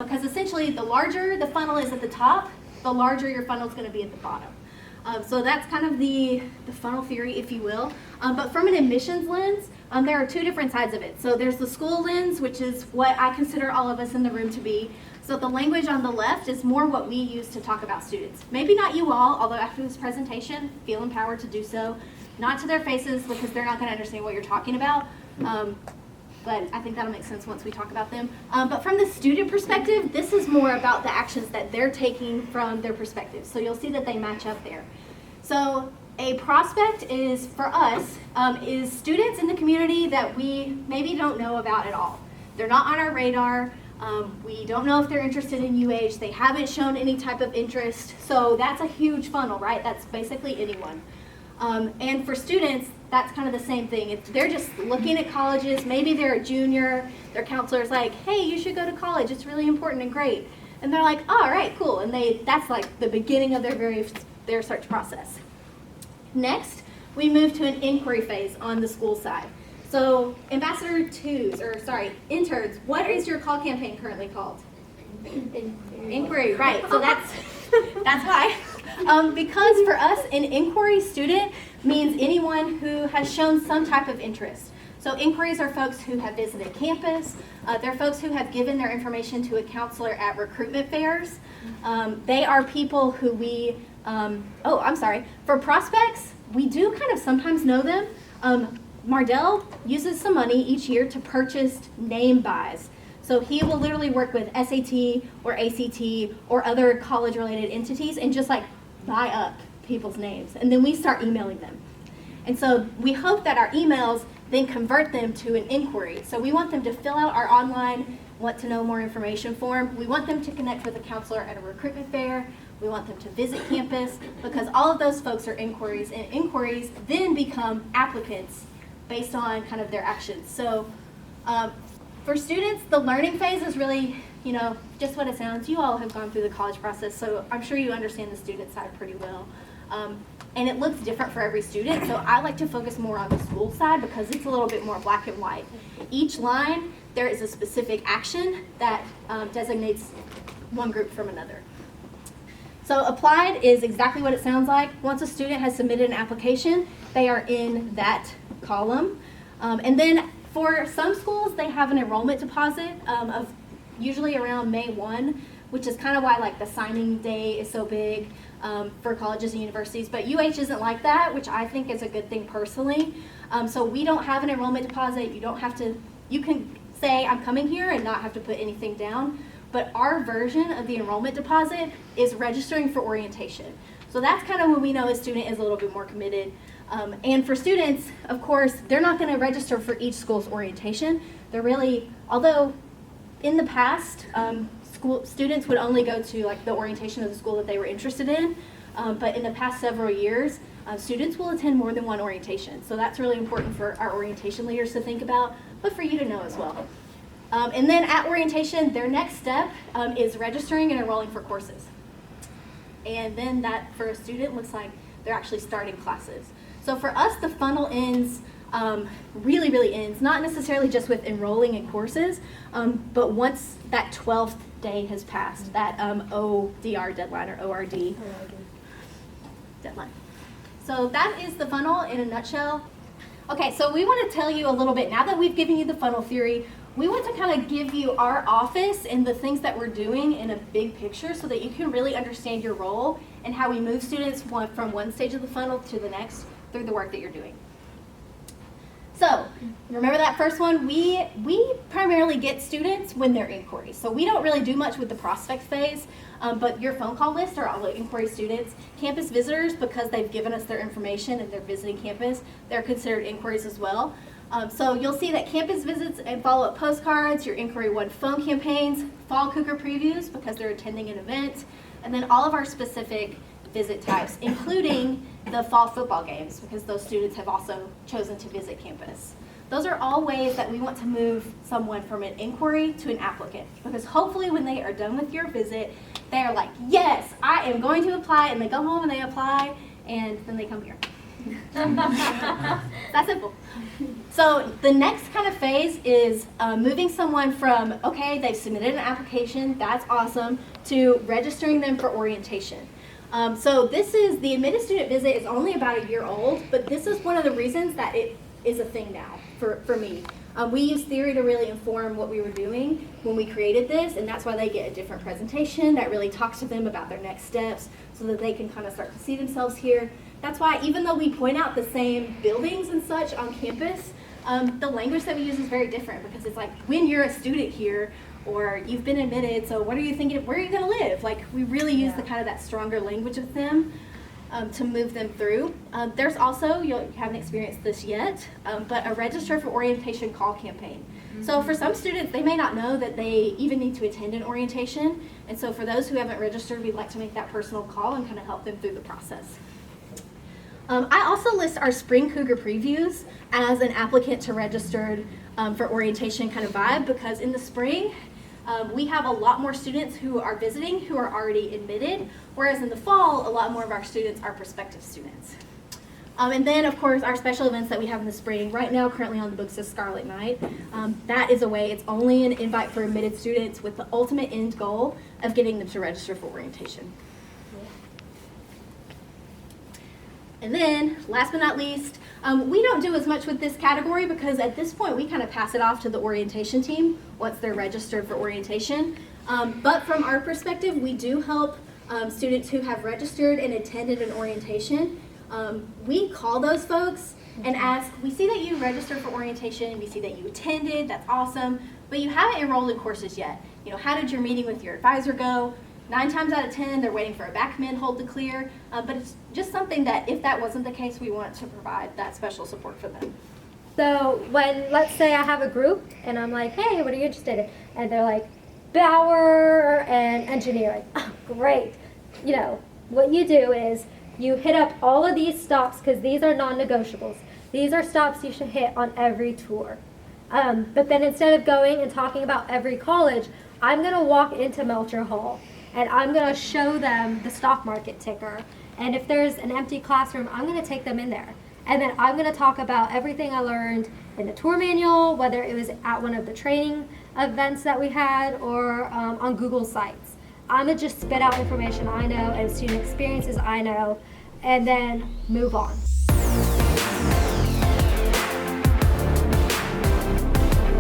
Because essentially the larger the funnel is at the top, the larger your funnel is going to be at the bottom. So that's kind of the funnel theory, if you will. But from an admissions lens, there are two different sides of it. So there's the school lens, which is what I consider all of us in the room to be. So the language on the left is more what we use to talk about students. Maybe not you all, although after this presentation, feel empowered to do so. Not to their faces, because they're not going to understand what you're talking about. But I think that'll make sense once we talk about them. But from the student perspective, this is more about the actions that they're taking from their perspective. So you'll see that they match up there. So a prospect is, for us, is students in the community that we maybe don't know about at all. They're not on our radar. We don't know if they're interested in UH. They haven't shown any type of interest. So that's a huge funnel, right? That's basically anyone. And for students, that's kind of the same thing. If they're just looking at colleges, maybe they're a junior, their counselor's like, hey, you should go to college, it's really important and great. And they're like, oh, all right, cool. And that's like the beginning of their search process. Next, we move to an inquiry phase on the school side. So interns, what is your call campaign currently called? Inquiry, right. So that's why. Because for us, an inquiry student means anyone who has shown some type of interest. So inquiries are folks who have visited campus. They're folks who have given their information to a counselor at recruitment fairs. They are people who for prospects, we do kind of sometimes know them. Mardell uses some money each year to purchase name buys. So he will literally work with SAT or ACT or other college-related entities and just like buy up people's names. And then we start emailing them. And so we hope that our emails then convert them to an inquiry. So we want them to fill out our online want to know more information form. We want them to connect with a counselor at a recruitment fair. We want them to visit campus, because all of those folks are inquiries, and inquiries then become applicants based on kind of their actions. So for students, the learning phase is really, just what it sounds. You all have gone through the college process, so I'm sure you understand the student side pretty well. And it looks different for every student, so I like to focus more on the school side because it's a little bit more black and white. Each line, there is a specific action that designates one group from another. So applied is exactly what it sounds like. Once a student has submitted an application, they are in that column. And then for some schools, they have an enrollment deposit of usually around May 1, which is kind of why like the signing day is so big for colleges and universities. But UH isn't like that, which I think is a good thing personally. So we don't have an enrollment deposit. You can say I'm coming here and not have to put anything down. But our version of the enrollment deposit is registering for orientation. So that's kind of when we know a student is a little bit more committed. And for students, of course, they're not going to register for each school's orientation. Although in the past, students would only go to like the orientation of the school that they were interested in. But in the past several years, students will attend more than one orientation. So that's really important for our orientation leaders to think about, but for you to know as well. And then at orientation, their next step is registering and enrolling for courses. And then that, for a student, looks like they're actually starting classes. So for us, the funnel ends, really ends, not necessarily just with enrolling in courses, but once that 12th day has passed, that ODR deadline, or ORD deadline. So that is the funnel in a nutshell. Okay, so we want to tell you a little bit, now that we've given you the funnel theory, we want to kind of give you our office and the things that we're doing in a big picture so that you can really understand your role and how we move students from one stage of the funnel to the next through the work that you're doing. So, remember that first one? We primarily get students when they're inquiries. So we don't really do much with the prospect phase, but your phone call list are all the inquiry students. Campus visitors, because they've given us their information and they're visiting campus, they're considered inquiries as well. So you'll see that campus visits and follow-up postcards, your Inquiry 1 phone campaigns, fall Cougar previews because they're attending an event, and then all of our specific visit types, including the fall football games, because those students have also chosen to visit campus. Those are all ways that we want to move someone from an inquiry to an applicant, because hopefully when they are done with your visit, they are like, yes, I am going to apply, and they go home and they apply, and then they come here. That's simple. So the next kind of phase is moving someone from, okay, they've submitted an application, that's awesome, to registering them for orientation. So the admitted student visit is only about a year old, but this is one of the reasons that it is a thing now for me. We use theory to really inform what we were doing when we created this, and that's why they get a different presentation that really talks to them about their next steps so that they can kind of start to see themselves here. That's why even though we point out the same buildings and such on campus, the language that we use is very different, because it's like, when you're a student here, or you've been admitted, so what are you thinking, where are you going to live? Like, we really use the kind of that stronger language with them to move them through. There's also, you haven't experienced this yet, but a register for orientation call campaign. So for some students, they may not know that they even need to attend an orientation, and so for those who haven't registered, we'd like to make that personal call and kind of help them through the process. I also list our Spring Cougar previews as an applicant to registered for orientation kind of vibe, because in the spring, we have a lot more students who are visiting who are already admitted, whereas in the fall, a lot more of our students are prospective students. And then, of course, our special events that we have in the spring, right now currently on the books is Scarlet Night. That is a way, it's only an invite for admitted students with the ultimate end goal of getting them to register for orientation. And then, last but not least, we don't do as much with this category because at this point we kind of pass it off to the orientation team once they're registered for orientation. But from our perspective, we do help students who have registered and attended an orientation. We call those folks and ask, we see that you registered for orientation, we see that you attended, that's awesome, but you haven't enrolled in courses yet. You know, how did your meeting with your advisor go? 9 times out of 10, they're waiting for a back command hold to clear, but it's just something that if that wasn't the case, we want to provide that special support for them. So when, let's say I have a group and I'm like, hey, what are you interested in? And they're like, Bauer and engineering. Oh, great. You know, what you do is you hit up all of these stops because these are non-negotiables. These are stops you should hit on every tour. But then instead of going and talking about every college, I'm going to walk into Melcher Hall and I'm going to show them the stock market ticker. And if there's an empty classroom, I'm going to take them in there. And then I'm going to talk about everything I learned in the tour manual, whether it was at one of the training events that we had or on Google Sites. I'm going to just spit out information I know and student experiences I know and then move on.